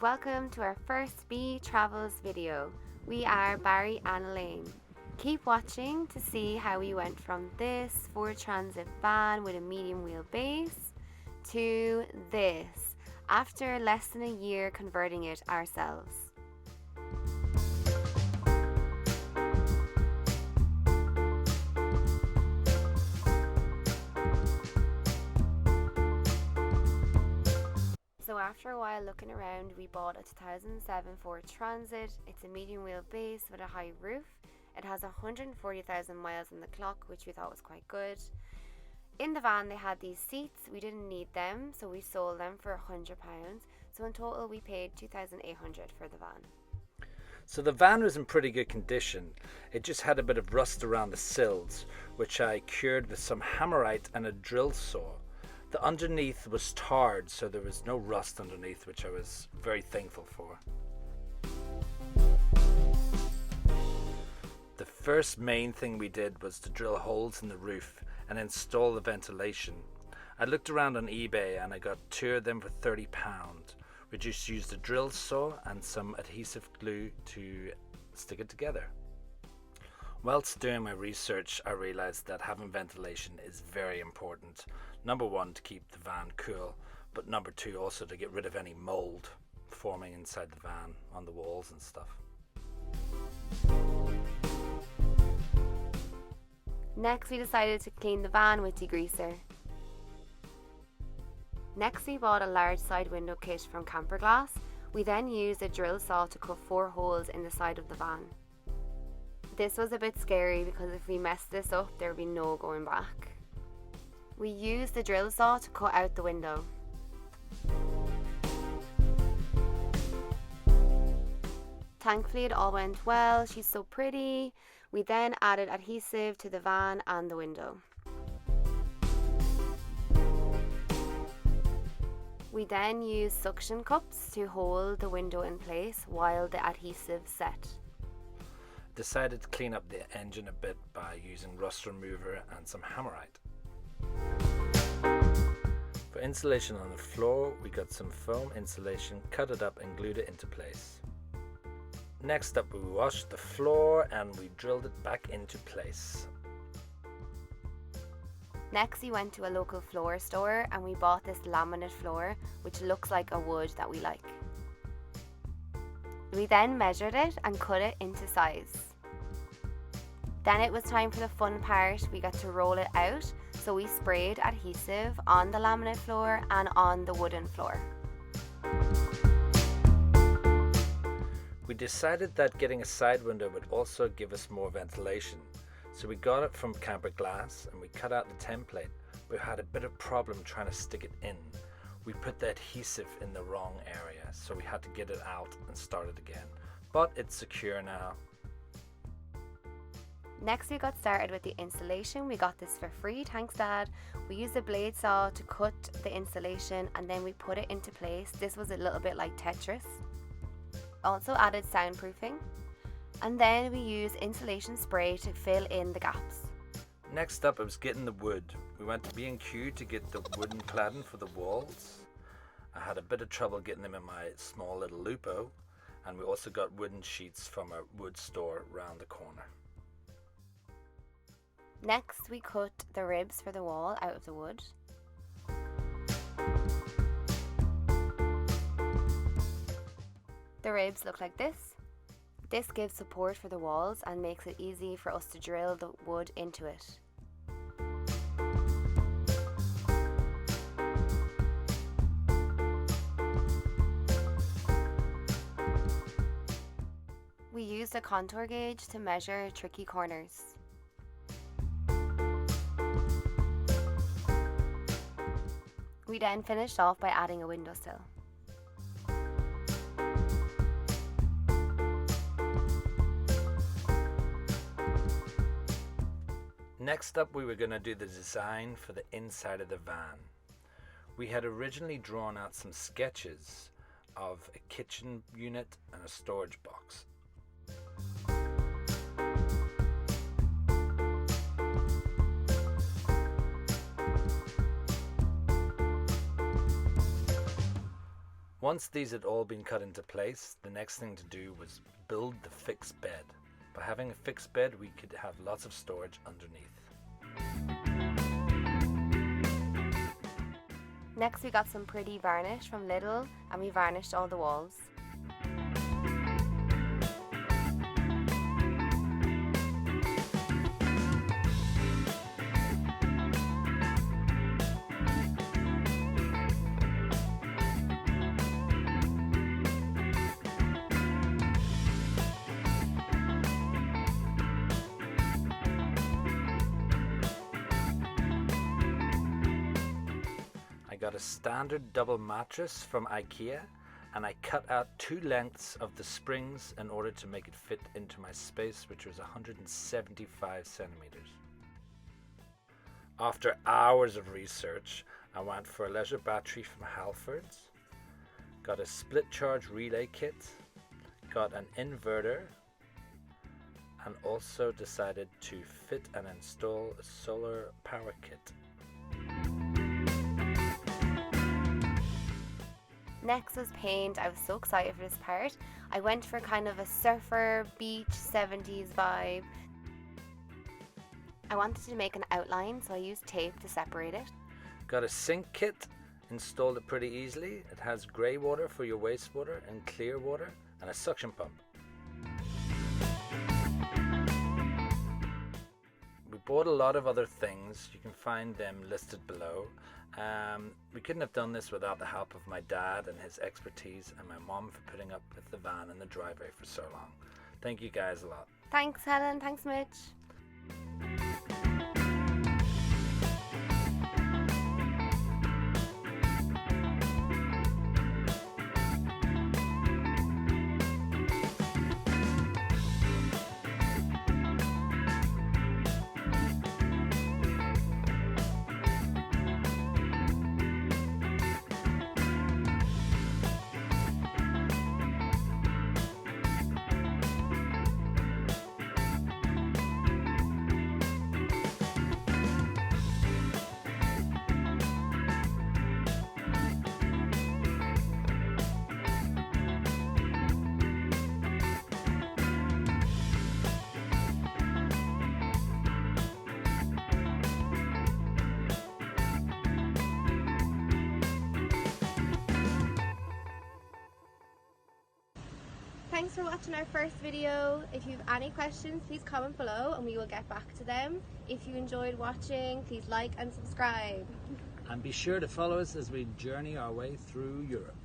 welcome to our first BE.TRAVELS video. We are Barry and Elaine. Keep watching to see how we went from this Ford Transit van with a medium wheelbase to this after less than a year converting it ourselves. So after a while looking around, we bought a 2007 Ford Transit. It's a medium wheelbase with a high roof. It has 140,000 miles on the clock, which we thought was quite good. In the van they had these seats. We didn't need them, so we sold them for £100. So in total we paid $2,800 for the van. So the van was in pretty good condition. It just had a bit of rust around the sills, which I cured with some hammerite and a drill saw. The underneath was tarred, so there was no rust underneath, which I was very thankful for. The first main thing we did was to drill holes in the roof and install the ventilation. I looked around on eBay and I got 2 of them for £30. We just used a drill saw and some adhesive glue to stick it together. Whilst doing my research, I realized that having ventilation is very important. Number 1, to keep the van cool, but number 2, also to get rid of any mold forming inside the van on the walls and stuff. Next we decided to clean the van with degreaser. Next we bought a large side window kit from Campervan. We then used a drill saw to cut 4 holes in the side of the van. This was a bit scary because if we messed this up there would be no going back. We used the drill saw to cut out the window. Thankfully it all went well. She's so pretty. We then added adhesive to the van and the window. We then used suction cups to hold the window in place while the adhesive set. Decided to clean up the engine a bit by using rust remover and some hammerite. For insulation on the floor, we got some foam insulation, cut it up and glued it into place. Next up we washed the floor and we drilled it back into place. Next we went to a local floor store and we bought this laminate floor which looks like a wood that we like. We then measured it and cut it into size. Then it was time for the fun part. We got to roll it out, so we sprayed adhesive on the laminate floor and on the wooden floor. We decided that getting a side window would also give us more ventilation, so we got it from Camper Glass and we cut out the template, but we had a bit of problem trying to stick it in. We put the adhesive in the wrong area, so we had to get it out and start it again, but it's secure now. Next we got started with the installation. We got this for free, thanks Dad. We used a blade saw to cut the insulation and then we put it into place. This was a little bit like Tetris. Also added soundproofing, and then we used insulation spray to fill in the gaps. Next up, it was getting the wood. We went to B&Q to get the wooden cladding for the walls. I had a bit of trouble getting them in my small little Lupo, and we also got wooden sheets from a wood store round the corner. Next we cut the ribs for the wall out of the wood. The ribs look like this. This gives support for the walls and makes it easy for us to drill the wood into it. We used a contour gauge to measure tricky corners. We then finished off by adding a windowsill. Next up, we were going to do the design for the inside of the van. We had originally drawn out some sketches of a kitchen unit and a storage box. Once these had all been cut into place, the next thing to do was build the fixed bed. By having a fixed bed, we could have lots of storage underneath. Next we got some pretty varnish from Lidl and we varnished all the walls. I got a standard double mattress from IKEA, and I cut out 2 lengths of the springs in order to make it fit into my space, which was 175 centimeters. After hours of research, I went for a leisure battery from Halfords, got a split charge relay kit, got an inverter, and also decided to fit and install a solar power kit. Next was paint. I was so excited for this part. I went for kind of a surfer, beach, 70s vibe. I wanted to make an outline, so I used tape to separate it. Got a sink kit, installed it pretty easily. It has grey water for your wastewater and clear water, and a suction pump. We bought a lot of other things. You can find them listed below. We couldn't have done this without the help of my dad and his expertise, and my mom for putting up with the van and the driveway for so long. Thank you guys a lot. Thanks Helen, thanks Mitch. Thanks for watching our first video. If you have any questions, please comment below and we will get back to them. If you enjoyed watching, please like and subscribe. And be sure to follow us as we journey our way through Europe.